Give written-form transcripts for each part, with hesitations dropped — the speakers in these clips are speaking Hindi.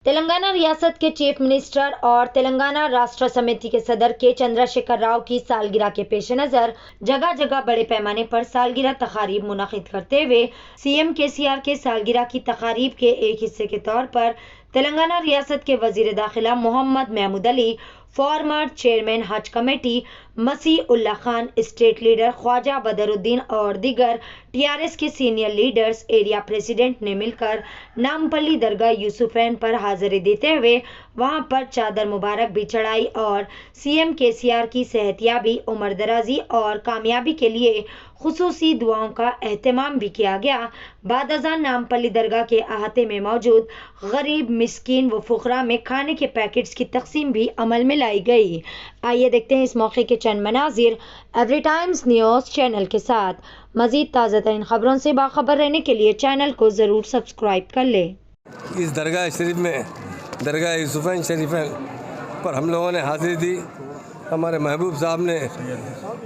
तेलंगाना रियासत के चीफ मिनिस्टर और तेलंगाना राष्ट्र समिति के सदर के चंद्रशेखर राव की सालगिरह के पेश नज़र जगह जगह बड़े पैमाने पर सालगिरह तकारीब मुनक़िद करते हुए सीएम केसीआर के सालगिरह की तकारीब के एक हिस्से के तौर पर तेलंगाना रियासत के वजीर दाखिला मोहम्मद महमूद अली, फॉर्मर चेयरमैन हज कमेटी मसीह उल्लाह खान, स्टेट लीडर ख्वाजा बदरुद्दीन और दीगर टीआरएस के सीनियर लीडर्स, एरिया प्रेसिडेंट ने मिलकर नामपल्ली दरगाह यूसुफैन पर हाजिरी देते हुए वहां पर चादर मुबारक भी चढ़ाई और सीएम केसीआर की सेहतयाबी, उम्र दराजी और कामयाबी के लिए खुसूसी दुआओं का एहतमाम भी किया गया। बाद अज़ान नामपल्ली दरगाह के अहाते में मौजूद गरीब, मिस्कीन व फुकरा में खाने के पैकेट्स की तकसीम भी अमल में लाई गई। आइए देखते हैं इस मौके के चंद मनाजिर एवरी टाइम्स न्यूज़ चैनल के साथ। मज़ीद ताज़ा तरीन खबरों से बाखबर रहने के लिए चैनल को ज़रूर सब्सक्राइब कर लें। इस दरगाह शरीफ में, दरगाह यूसुफैन शरीफैन पर हम लोगों ने हाजिरी दी। हमारे महबूब साहब ने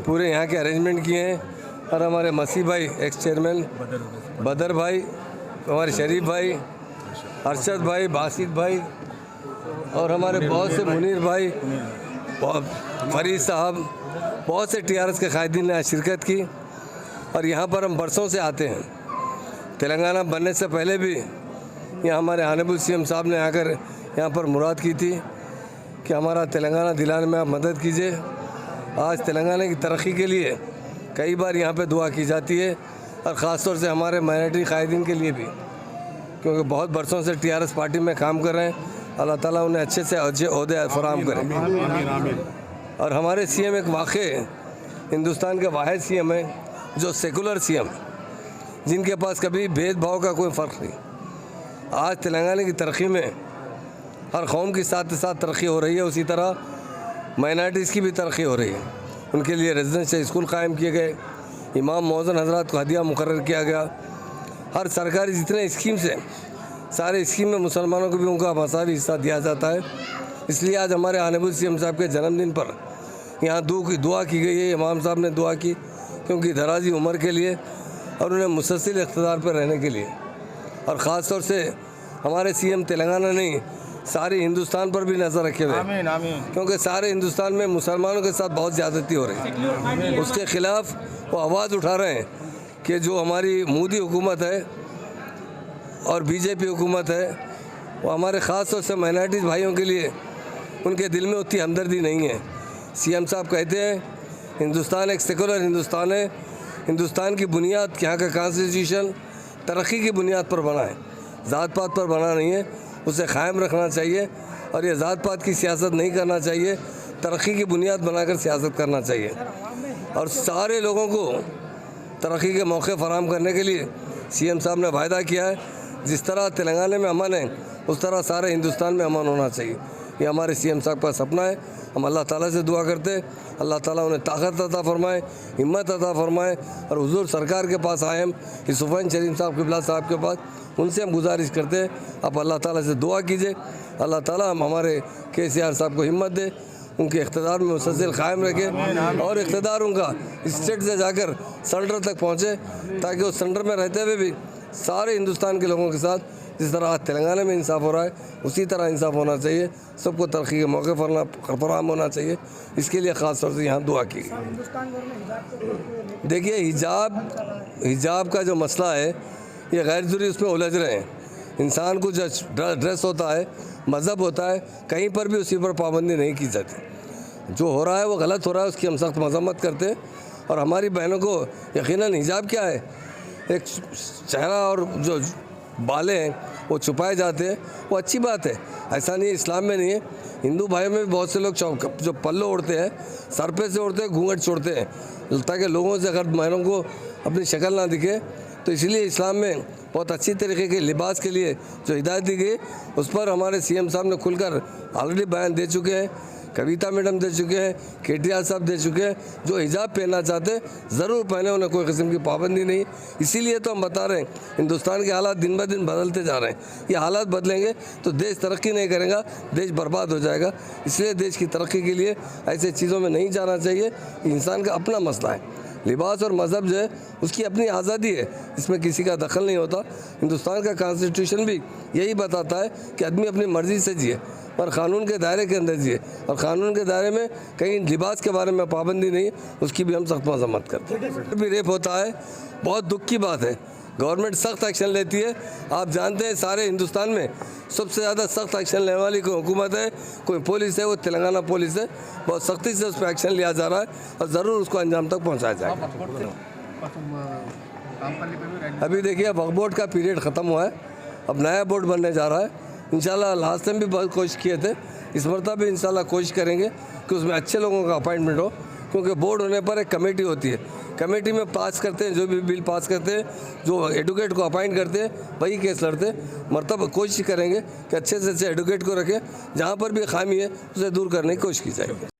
पूरे यहाँ के अरेंजमेंट किए हैं और हमारे मसीह भाई, एक्स चेयरमैन बदर भाई, हमारे शरीफ भाई, अरशद भाई, बासित भाई और हमारे बहुत से मुनीर भाई, फरीद साहब, बहुत से टीआरएस के कायदीन ने शिरकत की। और यहाँ पर हम बरसों से आते हैं। तेलंगाना बनने से पहले भी यहाँ हमारे हानेबुल सीएम साहब ने आकर यहाँ पर मुराद की थी कि हमारा तेलंगाना दिलाने में आप मदद कीजिए। आज तेलंगाना की तरक्की के लिए कई बार यहाँ पे दुआ की जाती है और ख़ास तौर से हमारे माइनॉरिटी कायदीन के लिए भी, क्योंकि बहुत बरसों से टीआरएस पार्टी में काम कर रहे हैं। अल्लाह ताला उन्हें अच्छे से अच्छे ओहदे फराहम करें। और हमारे सीएम एक वाक़ई हिंदुस्तान के वाहिद सीएम हैं जो सेकुलर सीएम, जिनके पास कभी भेदभाव का कोई फ़र्क नहीं। आज तेलंगाना की तरक्की में हर कौम के साथ साथ तरक्की हो रही है, उसी तरह माइनॉरिटीज़ की भी तरक्की हो रही है। उनके लिए रेजिडेंशियल स्कूल कायम किए गए, इमाम मौज़न हजरात को हदिया मुकर्रर किया गया। हर सरकारी जितने स्कीम्स हैं, सारे स्कीम में मुसलमानों को भी उनका मसावी हिस्सा दिया जाता है। इसलिए आज हमारे हानेबुल सीएम साहब के जन्मदिन पर यहाँ दुआ की गई है। इमाम साहब ने दुआ की क्योंकि दराजी उम्र के लिए और उन्हें मुसलसिल इक़्तिदार पर रहने के लिए। और ख़ास तौर से हमारे सीएम तेलंगाना नहीं, सारे हिंदुस्तान पर भी नज़र रखे हुए, क्योंकि सारे हिंदुस्तान में मुसलमानों के साथ बहुत ज़्यादती हो रही है। उसके ख़िलाफ़ वो आवाज़ उठा रहे हैं कि जो हमारी मोदी हुकूमत है और बीजेपी हुकूमत है, वो हमारे ख़ास तौर से माइनॉरिटीज़ भाइयों के लिए उनके दिल में उतनी हमदर्दी नहीं है। सीएम साहब कहते हैं हिंदुस्तान एक सेकुलर हिंदुस्तान है। हिंदुस्तान की बुनियाद, यहाँ का कॉन्स्टिट्यूशन तरक्की की बुनियाद पर बना है, ज़ात पात पर बना नहीं है। उसे क़ायम रखना चाहिए और ये ज़ात पात की सियासत नहीं करना चाहिए, तरक्की की बुनियाद बनाकर सियासत करना चाहिए। और सारे लोगों को तरक्की के मौके फराहम करने के लिए सीएम साहब ने वायदा किया है, जिस तरह तेलंगाना में अमन है उस तरह सारे हिंदुस्तान में अमन होना चाहिए। ये हमारे सीएम साहब का सपना है। हम अल्लाह ताला से दुआ करते हैं, अल्लाह ताला उन्हें ताकत अता फरमाए, हिम्मत अता फरमाए। और हुजूर सरकार के पास आए हम, यूसुफैन शरीफ साहब क़िबला साहब के पास, उनसे हम गुजारिश करते हैं आप अल्लाह ताला से दुआ कीजिए, अल्लाह ताला हम हमारे केसीआर साहब को हिम्मत दे, उनके इक़्तिदार में मुसलसल कायम रखे और इक़्तिदार उनका स्टेट से जाकर सेंटर तक पहुँचे, ताकि उस सेंटर में रहते हुए भी सारे हिंदुस्तान के लोगों के साथ जिस तरह आज तेलंगाना में इंसाफ हो रहा है उसी तरह इंसाफ होना चाहिए। सबको तरक्की के मौके फराहम होना चाहिए। इसके लिए ख़ास तौर से यहाँ दुआ की गई। देखिए, हिजाब का जो मसला है ये गैर ज़रूरी उसमें उलझ रहे हैं। इंसान को जो ड्रेस होता है, मज़हब होता है, कहीं पर भी उसी पर पाबंदी नहीं की जाती। जो हो रहा है वो गलत हो रहा है, उसकी हम सख्त मजम्मत करते हैं। और हमारी बहनों को यकीनन हिजाब क्या है, एक चेहरा और जो बालें हैं वो छुपाए जाते हैं, वो अच्छी बात है, ऐसा नहीं है, इस्लाम में नहीं है। हिंदू भाइयों में भी बहुत से लोग जो पल्लो ओढ़ते हैं, सर पे से ओढ़ते हैं, घूंघट छोड़ते हैं, ताकि लोगों से अगर बहनों को अपनी शक्ल ना दिखे। तो इसलिए इस्लाम में बहुत अच्छी तरीके के लिबास के लिए जो हिदायत दी गई, उस पर हमारे सीएम साहब ने खुलकर ऑलरेडी बयान दे चुके हैं, कविता मैडम दे चुके हैं, केटीआर साहब दे चुके हैं। जो हिजाब पहनना चाहते ज़रूर पहने, उन्हें कोई किस्म की पाबंदी नहीं। इसीलिए तो हम बता रहे हैं हिंदुस्तान के हालात दिन ब दिन बदलते जा रहे हैं। ये हालात बदलेंगे तो देश तरक्की नहीं करेगा, देश बर्बाद हो जाएगा। इसलिए देश की तरक्की के लिए ऐसे चीज़ों में नहीं जाना चाहिए, इंसान का अपना मसला है। लिबास और मज़हब जो है उसकी अपनी आज़ादी है, इसमें किसी का दखल नहीं होता। हिंदुस्तान का कॉन्स्टिट्यूशन भी यही बताता है कि आदमी अपनी मर्ज़ी से जिए और क़ानून के दायरे के अंदर जिए, और क़ानून के दायरे में कहीं लिबास के बारे में पाबंदी नहीं है, उसकी भी हम सख्त मज़म्मत करते हैं। भी रेप होता है, बहुत दुख की बात है, गवर्नमेंट सख्त एक्शन लेती है। आप जानते हैं सारे हिंदुस्तान में सबसे ज़्यादा सख्त एक्शन लेने वाली कोई हुकूमत है, कोई पुलिस है, वो तेलंगाना पुलिस है। बहुत सख्ती से उस पर एक्शन लिया जा रहा है और ज़रूर उसको अंजाम तक पहुँचाया जाएगा। अभी देखिए वक्फ बोर्ड का पीरियड ख़त्म हुआ है, अब नया बोर्ड बनने जा रहा है। इंशाल्लाह लास्ट टाइम भी बहुत कोशिश किए थे, इस मरतबा भी इंशाल्लाह कोशिश करेंगे कि उसमें अच्छे लोगों का अपॉइंटमेंट हो, क्योंकि बोर्ड होने पर एक कमेटी होती है, कमेटी में पास करते हैं, जो भी बिल पास करते हैं, जो एडवोकेट को अपॉइंट करते हैं वही केस लड़ते हैं। मरतबा कोशिश करेंगे कि अच्छे से अच्छे एडवोकेट को रखें, जहाँ पर भी खामी है उसे दूर करने की कोशिश की जाएगी।